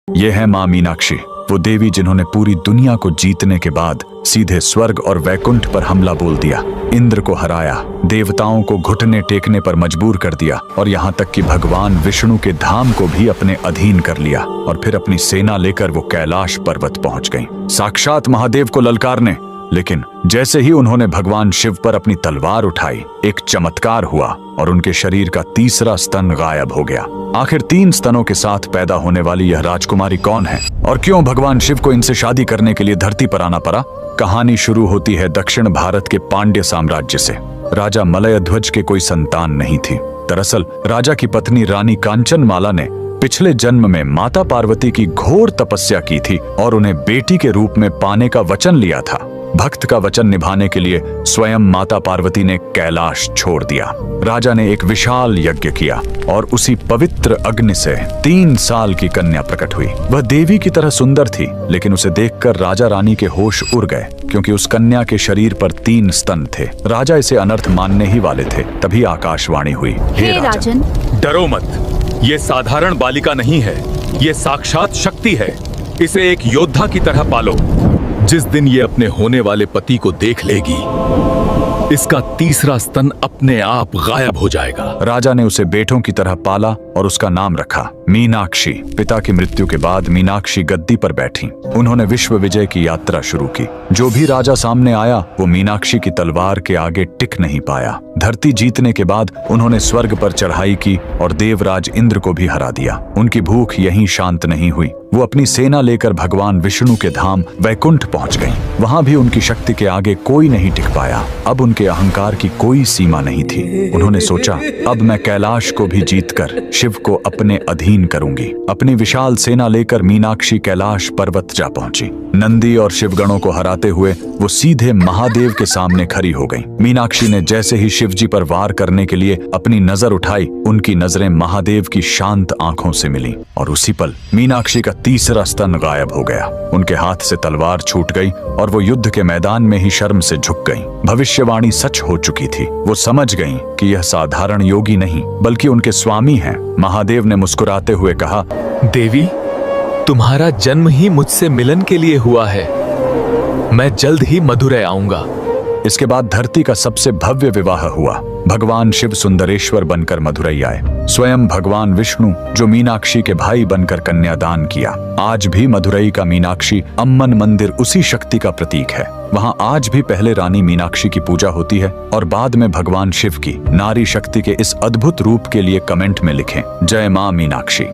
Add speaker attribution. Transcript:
Speaker 1: ये है माँ मीनाक्षी, वो देवी जिन्होंने पूरी दुनिया को जीतने के बाद सीधे स्वर्ग और वैकुंठ पर हमला बोल दिया, इंद्र को हराया, देवताओं को घुटने टेकने पर मजबूर कर दिया और यहाँ तक कि भगवान विष्णु के धाम को भी अपने अधीन कर लिया। और फिर अपनी सेना लेकर वो कैलाश पर्वत पहुंच गईं, साक्षात महादेव को ललकारने। लेकिन जैसे ही उन्होंने भगवान शिव पर अपनी तलवार उठाई, एक चमत्कार हुआ और उनके शरीर का तीसरा स्तन गायब हो गया। आखिर 3 स्तनों के साथ पैदा होने वाली यह राजकुमारी कौन है और क्यों भगवान शिव को इनसे शादी करने के लिए धरती पर आना पड़ा? कहानी शुरू होती है दक्षिण भारत के पांड्य साम्राज्य से। राजा मलयध्वज के कोई संतान नहीं थी। दरअसल राजा की पत्नी रानी कांचनमाला ने पिछले जन्म में माता पार्वती की घोर तपस्या की थी और उन्हें बेटी के रूप में पाने का वचन लिया था। भक्त का वचन निभाने के लिए स्वयं माता पार्वती ने कैलाश छोड़ दिया। राजा ने एक विशाल यज्ञ किया और उसी पवित्र अग्नि से 3 साल की कन्या प्रकट हुई। वह देवी की तरह सुंदर थी, लेकिन उसे देखकर राजा रानी के होश उड़ गए, क्योंकि उस कन्या के शरीर पर 3 स्तन थे। राजा इसे अनर्थ मानने ही वाले थे, तभी आकाशवाणी हुई, हे राजन,
Speaker 2: डरो मत, ये साधारण बालिका नहीं है, ये साक्षात शक्ति है। इसे एक योद्धा की तरह पालो। जिस दिन ये अपने होने वाले पति को देख लेगी, इसका तीसरा स्तन अपने आप गायब हो जाएगा।
Speaker 1: राजा ने उसे बेटों की तरह पाला और उसका नाम रखा मीनाक्षी। पिता की मृत्यु के बाद मीनाक्षी गद्दी पर बैठी। उन्होंने विश्व विजय की यात्रा शुरू की। जो भी राजा सामने आया वो मीनाक्षी की तलवार के आगे टिक नहीं पाया। धरती जीतने के बाद उन्होंने स्वर्ग पर चढ़ाई की और देवराज इंद्र को भी हरा दिया। उनकी भूख यहीं शांत नहीं हुई। वो अपनी सेना लेकर भगवान विष्णु के धाम वैकुंठ पहुंच गईं। वहां भी उनकी शक्ति के आगे कोई नहीं टिक पाया। अब उनके अहंकार की कोई सीमा नहीं थी। उन्होंने सोचा, अब मैं कैलाश को भी जीतकर शिव को अपने अधीन करूंगी। अपनी विशाल सेना लेकर मीनाक्षी कैलाश पर्वत जा पहुंची। नंदी और शिवगणों को हराते हुए वो सीधे महादेव के सामने खड़ी हो गईं। मीनाक्षी ने जैसे ही शिवजी पर वार करने के लिए अपनी नजर उठाई, उनकी नजरें महादेव की शांत आंखों से मिली और उसी पल मीनाक्षी का तीसरा स्तन गायब हो गया। उनके हाथ से तलवार छूट गई और वो युद्ध के मैदान में ही शर्म से झुक गईं। भविष्यवाणी सच हो चुकी थी। वो समझ गईं कि यह साधारण योगी नहीं, बल्कि उनके स्वामी हैं। महादेव ने मुस्कुराते हुए कहा,
Speaker 2: देवी, तुम्हारा जन्म ही मुझसे मिलन के लिए हुआ है। मैं जल्द ही मधुरै आऊंगा।
Speaker 1: इसके बाद धरती का सबसे भव्य विवाह हुआ। भगवान शिव सुंदरेश्वर बनकर मधुरै आए। स्वयं भगवान विष्णु जो मीनाक्षी के भाई बनकर कन्यादान किया। आज भी मधुरै का मीनाक्षी अम्मन मंदिर उसी शक्ति का प्रतीक है। वहां आज भी पहले रानी मीनाक्षी की पूजा होती है और बाद में भगवान शिव की। नारी शक्ति के इस अद्भुत रूप के लिए कमेंट में लिखें, जय मां मीनाक्षी।